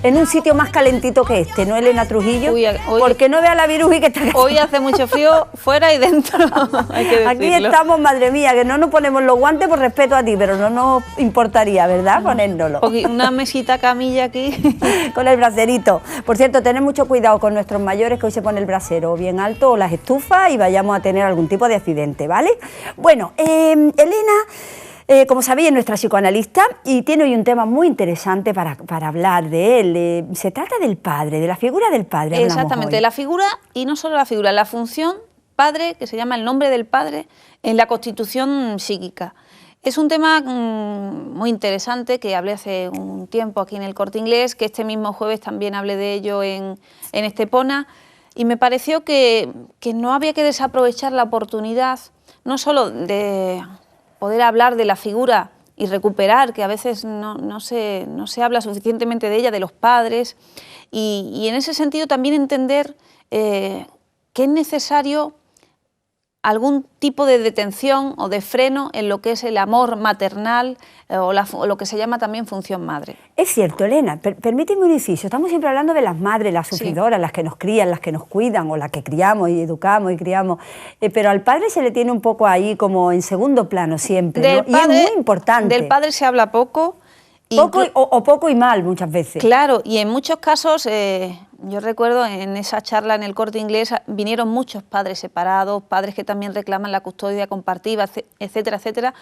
en un sitio más calentito que este, ¿no, Elena Trujillo? Uy, porque no vea la viruji que está aquí. Hoy hace mucho frío fuera y dentro, hay que decirlo. Aquí estamos, madre mía, que no nos ponemos los guantes por respeto a ti, pero no nos importaría, ¿verdad?, ponérnoslo. Una mesita camilla aquí. Con el braserito. Por cierto, tened mucho cuidado con nuestros mayores, que hoy se pone el brasero bien alto o las estufas y vayamos a tener algún tipo de accidente, ¿vale? Bueno, Elena, como sabéis, es nuestra psicoanalista y tiene hoy un tema muy interesante para hablar de él. Se trata del padre, de la figura del padre. Exactamente, de la figura, y no solo la figura, la función padre, que se llama el nombre del padre, en la constitución psíquica. Es un tema muy interesante que hablé hace un tiempo aquí en el Corte Inglés, que este mismo jueves también hablé de ello en Estepona, y me pareció que no había que desaprovechar la oportunidad, no solo de poder hablar de la figura y recuperar, que a veces no se habla suficientemente de ella, de los padres, y en ese sentido también entender que es necesario algún tipo de detención o de freno en lo que es el amor maternal o lo que se llama también función madre. Es cierto, Elena, permíteme un inciso, estamos siempre hablando de las madres, las sufridoras, sí, las que nos crían, las que nos cuidan o las que criamos y educamos y criamos, pero al padre se le tiene un poco ahí como en segundo plano siempre, ¿no? Padre, y es muy importante. Del padre se habla poco. Poco y mal muchas veces. Claro, y en muchos casos, yo recuerdo en esa charla en el Corte Inglés, vinieron muchos padres separados, padres que también reclaman la custodia compartida, etcétera, etcétera.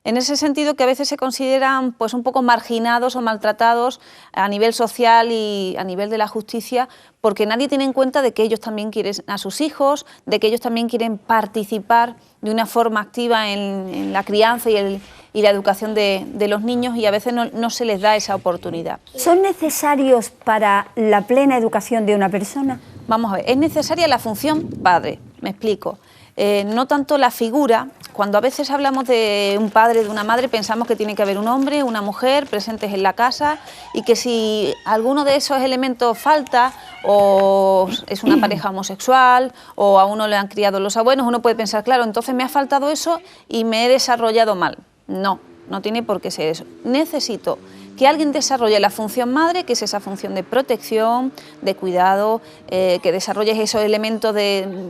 En ese sentido, que a veces se consideran pues un poco marginados o maltratados a nivel social y a nivel de la justicia, porque nadie tiene en cuenta de que ellos también quieren a sus hijos, de que ellos también quieren participar de una forma activa en la crianza y la educación de los niños, y a veces no se les da esa oportunidad. ¿Son necesarios para la plena educación de una persona? Vamos a ver, es necesaria la función padre, me explico. No tanto la figura. Cuando a veces hablamos de un padre, de una madre, pensamos que tiene que haber un hombre, una mujer presentes en la casa, y que si alguno de esos elementos falta, o es una pareja homosexual, o a uno le han criado los abuelos, uno puede pensar, claro, entonces me ha faltado eso y me he desarrollado mal. No tiene por qué ser eso. Necesito que alguien desarrolle la función madre, que es esa función de protección, de cuidado, que desarrolles esos elementos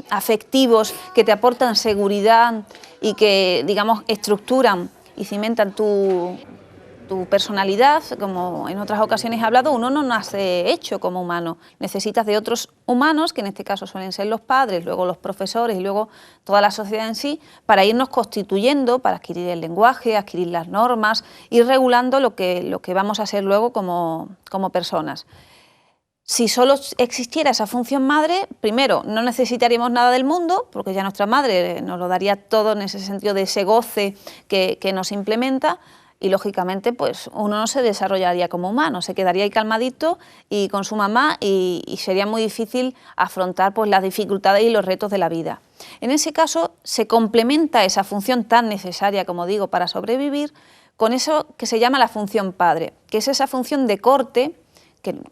afectivos que te aportan seguridad y que, digamos, estructuran y cimentan tu personalidad. Como en otras ocasiones he hablado, uno no nace hecho como humano, necesitas de otros humanos, que en este caso suelen ser los padres, luego los profesores y luego toda la sociedad en sí, para irnos constituyendo, para adquirir el lenguaje, adquirir las normas, ir regulando lo que vamos a ser luego como personas. Si solo existiera esa función madre, primero, no necesitaríamos nada del mundo, porque ya nuestra madre nos lo daría todo en ese sentido de ese goce que nos implementa, y lógicamente pues uno no se desarrollaría como humano, se quedaría ahí calmadito y con su mamá, y sería muy difícil afrontar pues las dificultades y los retos de la vida. En ese caso se complementa esa función tan necesaria, como digo, para sobrevivir, con eso que se llama la función padre, que es esa función de corte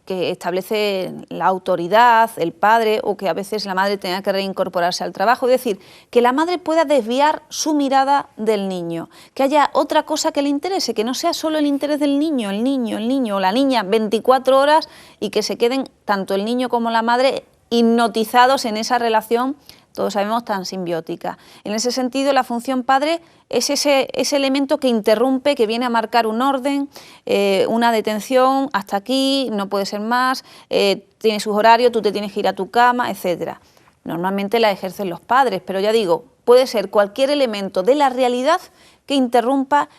que establece la autoridad, el padre, o que a veces la madre tenga que reincorporarse al trabajo. Es decir, que la madre pueda desviar su mirada del niño, que haya otra cosa que le interese, que no sea solo el interés del niño, el niño o la niña 24 horas, y que se queden tanto el niño como la madre hipnotizados en esa relación, todos sabemos, tan simbiótica. En ese sentido, la función padre es ese elemento que interrumpe, que viene a marcar un orden, una detención, hasta aquí, no puede ser más, tiene sus horarios, tú te tienes que ir a tu cama, etc. Normalmente la ejercen los padres, pero ya digo, puede ser cualquier elemento de la realidad que interrumpa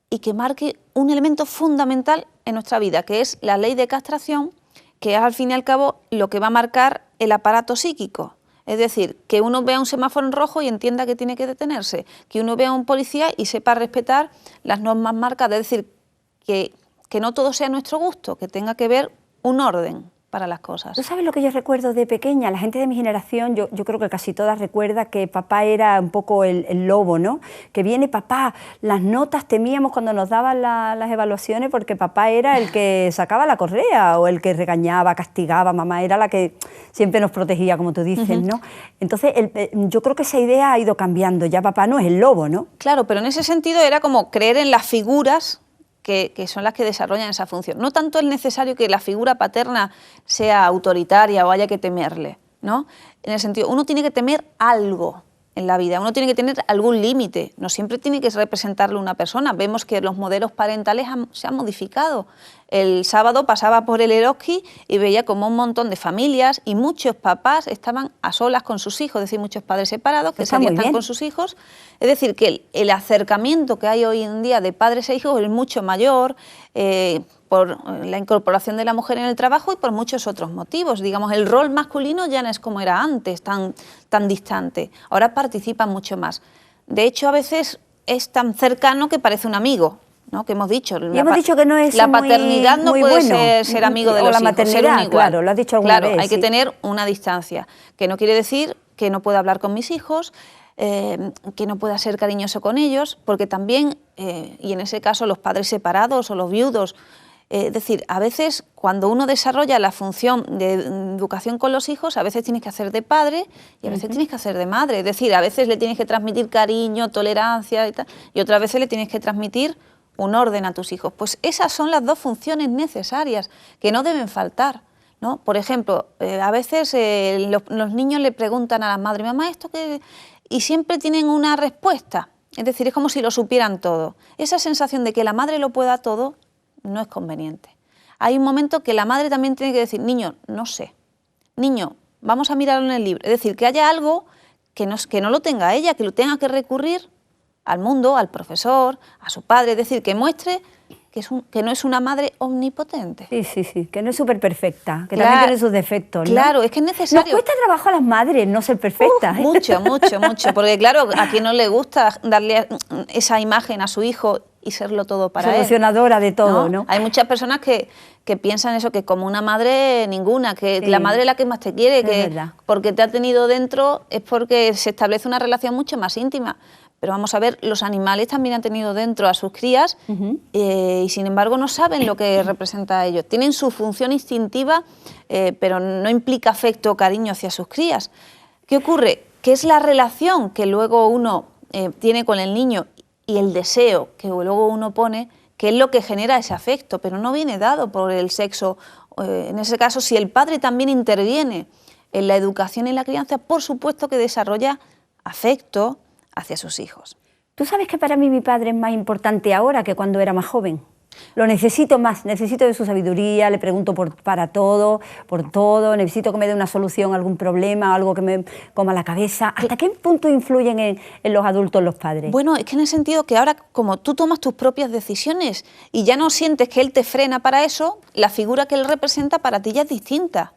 y que marque un elemento fundamental en nuestra vida, que es la ley de castración, que es al fin y al cabo lo que va a marcar el aparato psíquico. Es decir, que uno vea un semáforo en rojo y entienda que tiene que detenerse, que uno vea a un policía y sepa respetar las normas marcadas, es decir, que no todo sea a nuestro gusto, que tenga que ver un orden para las cosas. ¿Tú sabes lo que yo recuerdo de pequeña? La gente de mi generación, yo creo que casi todas recuerda que papá era un poco el lobo, ¿no? Que viene papá, las notas temíamos cuando nos daban las evaluaciones, porque papá era el que sacaba la correa o el que regañaba, castigaba, mamá era la que siempre nos protegía, como tú dices, ¿no? Entonces yo creo que esa idea ha ido cambiando, ya papá no es el lobo, ¿no? Claro, pero en ese sentido era como creer en las figuras que son las que desarrollan esa función. No tanto es necesario que la figura paterna sea autoritaria o haya que temerle, ¿no? En el sentido, uno tiene que temer algo en la vida, uno tiene que tener algún límite, no siempre tiene que representarlo una persona. Vemos que los modelos parentales se han modificado. El sábado pasaba por el Eroski y veía como un montón de familias y muchos papás estaban a solas con sus hijos, es decir, muchos padres separados que están con sus hijos. Es decir, que el acercamiento que hay hoy en día de padres e hijos es mucho mayor, por la incorporación de la mujer en el trabajo y por muchos otros motivos. Digamos, el rol masculino ya no es como era antes, tan distante. Ahora participa mucho más. De hecho, a veces es tan cercano que parece un amigo, ¿no? Que hemos dicho. Y hemos dicho que no es la paternidad no puede ser amigo de los hijos. O la maternidad, claro, lo has dicho alguna vez. Claro, hay que tener una distancia, que no quiere decir que no pueda hablar con mis hijos, que no pueda ser cariñoso con ellos, porque también, y en ese caso los padres separados o los viudos, es decir, a veces cuando uno desarrolla la función de educación con los hijos, a veces tienes que hacer de padre y a veces tienes que hacer de madre. Es decir, a veces le tienes que transmitir cariño, tolerancia y tal, y otras veces le tienes que transmitir un orden a tus hijos. Pues esas son las dos funciones necesarias que no deben faltar, ¿no? Por ejemplo, a veces los niños le preguntan a las madres, mamá, ¿esto qué? Y siempre tienen una respuesta. Es decir, es como si lo supieran todo. Esa sensación de que la madre lo pueda todo no es conveniente. Hay un momento que la madre también tiene que decir, niño, no sé, niño, vamos a mirarlo en el libro. Es decir, que haya algo que no lo tenga ella, que lo tenga que recurrir al mundo, al profesor, a su padre. Es decir, que muestre que no es una madre omnipotente. Sí, que no es súper perfecta, que también tiene sus defectos, ¿no? Claro, es que es necesario. Nos cuesta trabajo a las madres no ser perfectas. Mucho, porque claro, a quien no le gusta darle esa imagen a su hijo y serlo todo para él. Solucionadora de todo, ¿no? Hay muchas personas que piensan eso, que como una madre ninguna, que la madre es la que más te quiere, que porque te ha tenido dentro es porque se establece una relación mucho más íntima. Pero vamos a ver, los animales también han tenido dentro a sus crías y sin embargo no saben lo que representa a ellos. Tienen su función instintiva, pero no implica afecto o cariño hacia sus crías. ¿Qué ocurre? Que es la relación que luego uno tiene con el niño y el deseo que luego uno pone, que es lo que genera ese afecto, pero no viene dado por el sexo. En ese caso, si el padre también interviene en la educación y la crianza, por supuesto que desarrolla afecto hacia sus hijos. ¿Tú sabes que para mí mi padre es más importante ahora que cuando era más joven? Lo necesito más, necesito de su sabiduría, le pregunto por todo, necesito que me dé una solución a algún problema, algo que me coma la cabeza. ¿Hasta qué punto influyen en los adultos los padres? Bueno, es que en el sentido que ahora, como tú tomas tus propias decisiones y ya no sientes que él te frena para eso, la figura que él representa para ti ya es distinta,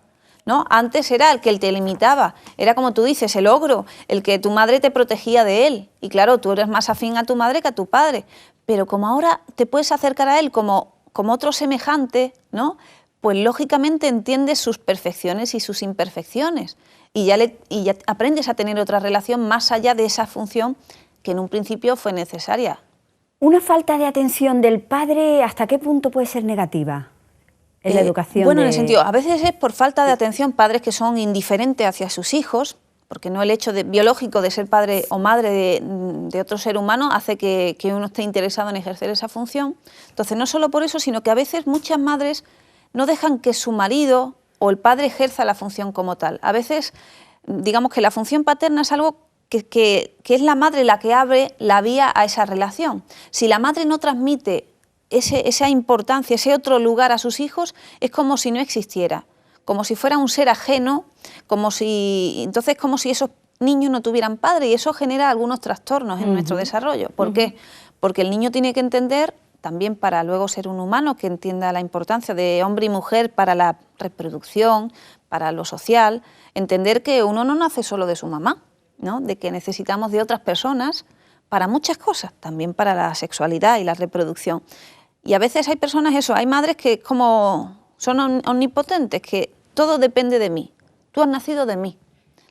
¿no? Antes era el que él te limitaba, era como tú dices, el ogro, el que tu madre te protegía de él. Y claro, tú eres más afín a tu madre que a tu padre. Pero como ahora te puedes acercar a él como otro semejante, ¿no? Pues lógicamente entiendes sus perfecciones y sus imperfecciones. Y ya aprendes a tener otra relación más allá de esa función que en un principio fue necesaria. ¿Una falta de atención del padre hasta qué punto puede ser negativa en la educación? Bueno, en el sentido, a veces es por falta de atención, padres que son indiferentes hacia sus hijos, porque no el hecho biológico de ser padre o madre de otro ser humano hace que uno esté interesado en ejercer esa función. Entonces, no solo por eso, sino que a veces muchas madres no dejan que su marido o el padre ejerza la función como tal. A veces, digamos que la función paterna es algo que es la madre la que abre la vía a esa relación. Si la madre no transmite esa importancia, ese otro lugar a sus hijos, es como si no existiera, como si fuera un ser ajeno, como si esos niños no tuvieran padre, y eso genera algunos trastornos en nuestro desarrollo. ¿Por qué? Porque el niño tiene que entender, también para luego ser un humano que entienda la importancia de hombre y mujer para la reproducción, para lo social, entender que uno no nace solo de su mamá, ¿no? De que necesitamos de otras personas para muchas cosas, también para la sexualidad y la reproducción. Y a veces hay personas, hay madres que son omnipotentes, que todo depende de mí, tú has nacido de mí,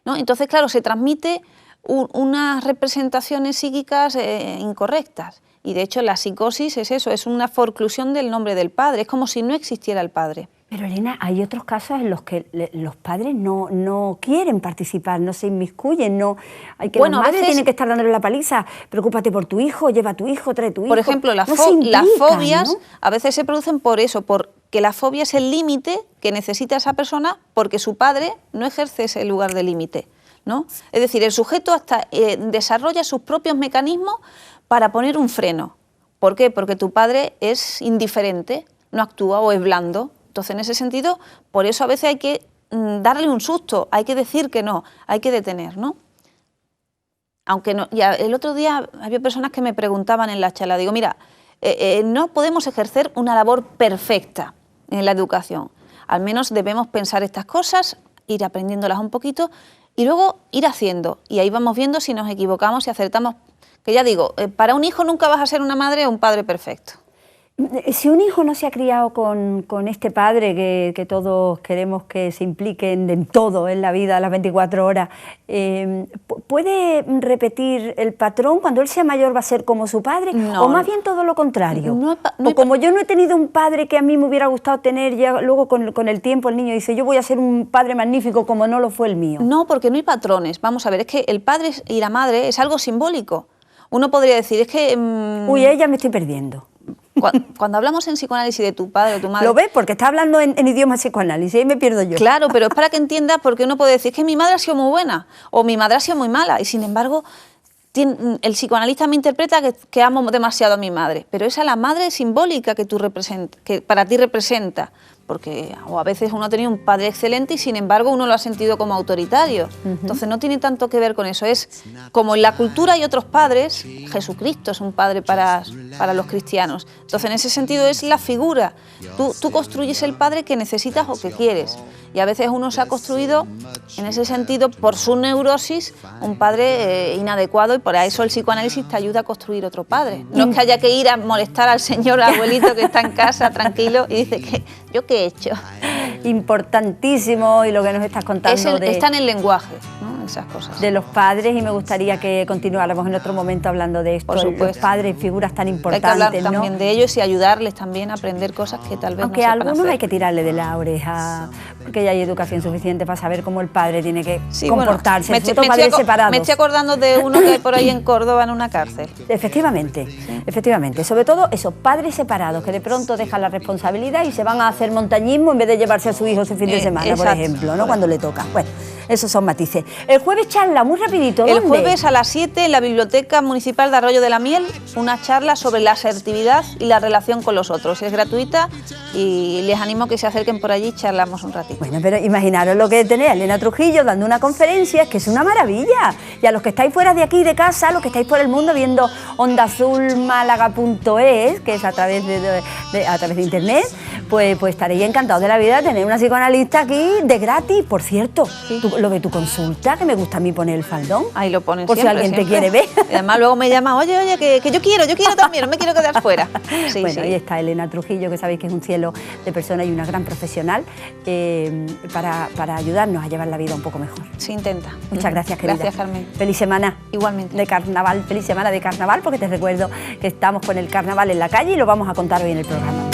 ¿no? Entonces, claro, se transmite unas representaciones psíquicas incorrectas. Y de hecho la psicosis es eso, es una forclusión del nombre del padre, es como si no existiera el padre. Pero Elena, hay otros casos en los que los padres no quieren participar, no se inmiscuyen, hay que bueno, las madres a veces, tienen que estar dándole la paliza, preocúpate por tu hijo, lleva a tu hijo, trae a tu hijo. Por ejemplo, las fobias, ¿no?, a veces se producen por eso, porque la fobia es el límite que necesita esa persona porque su padre no ejerce ese lugar de límite, ¿no? Es decir, el sujeto hasta desarrolla sus propios mecanismos para poner un freno. ¿Por qué? Porque tu padre es indiferente, no actúa o es blando. Entonces, en ese sentido, por eso a veces hay que darle un susto, hay que decir que no, hay que detener, ¿no? Aunque no, ya el otro día había personas que me preguntaban en la charla, digo, mira, no podemos ejercer una labor perfecta en la educación, al menos debemos pensar estas cosas, ir aprendiéndolas un poquito y luego ir haciendo, y ahí vamos viendo si nos equivocamos, si acertamos, que ya digo, para un hijo nunca vas a ser una madre o un padre perfecto. Si un hijo no se ha criado con este padre que todos queremos que se impliquen en todo en la vida, a las 24 horas, ¿puede repetir el patrón? ¿Cuando él sea mayor va a ser como su padre? No, ¿O más bien todo lo contrario? No, como yo no he tenido un padre que a mí me hubiera gustado tener, ya luego con el tiempo el niño dice, yo voy a ser un padre magnífico como no lo fue el mío. No, porque no hay patrones. Vamos a ver, es que el padre y la madre es algo simbólico. Uno podría decir, es que... Uy, ya me estoy perdiendo. Cuando hablamos en psicoanálisis de tu padre o tu madre... ¿Lo ves? Porque está hablando en idioma psicoanálisis, ahí me pierdo yo. Claro, pero es para que entiendas, porque uno puede decir, es que mi madre ha sido muy buena o mi madre ha sido muy mala, y sin embargo el psicoanalista me interpreta que amo demasiado a mi madre, pero esa es la madre simbólica que para ti representa, porque o a veces uno ha tenido un padre excelente y sin embargo uno lo ha sentido como autoritario. Entonces no tiene tanto que ver con eso, es como en la cultura hay otros padres, Jesucristo es un padre para los cristianos, entonces en ese sentido es la figura, tú construyes el padre que necesitas o que quieres, y a veces uno se ha construido en ese sentido por su neurosis un padre inadecuado, y por eso el psicoanálisis te ayuda a construir otro padre. No es que haya que ir a molestar al señor abuelito que está en casa tranquilo y dice que ¿yo qué he hecho? Importantísimo, y lo que nos estás contando está en el lenguaje, ¿no? Esas cosas. De los padres, y me gustaría que continuáramos en otro momento hablando de esto. Por supuesto. Los padres, figuras tan importantes, hay que hablar también de ellos y ayudarles también a aprender cosas que tal vez aunque no a sepan algunos hacer. hay que tirarle de la oreja, porque ya hay educación suficiente para saber cómo el padre tiene que comportarse. Bueno, me estoy acordando de uno que hay por ahí en Córdoba en una cárcel. Efectivamente, efectivamente. Sobre todo esos padres separados que de pronto dejan la responsabilidad y se van a hacer montañismo en vez de llevarse a su hijo ese fin de semana, exacto, por ejemplo, ¿no? Cuando le toca. Bueno, esos son matices. El jueves charla, muy rapidito, ¿dónde? El jueves a las 7 en la Biblioteca Municipal de Arroyo de la Miel, una charla sobre la asertividad y la relación con los otros. Es gratuita y les animo a que se acerquen por allí y charlamos un ratito. Bueno, pero imaginaros lo que tenéis a Elena Trujillo dando una conferencia, es que es una maravilla. Y a los que estáis fuera de aquí de casa, a los que estáis por el mundo viendo ondazulmálaga.es, que es a través de internet, pues estaréis encantados de la vida de tener una psicoanalista aquí de gratis. Por cierto, sí. Lo de tu consulta, que me gusta a mí poner el faldón. Ahí lo ponen por siempre, si alguien siempre te quiere ver. Y además luego me llama, oye, que yo quiero también, no me quiero quedar fuera. Sí, bueno, sí. ahí está Elena Trujillo, que sabéis que es un cielo de persona y una gran profesional, para ayudarnos a llevar la vida un poco mejor. Se intenta. Muchas gracias, querida. Gracias, Carmen. Feliz semana. Igualmente. De carnaval, feliz semana de carnaval, porque te recuerdo que estamos con el carnaval en la calle y lo vamos a contar hoy en el programa.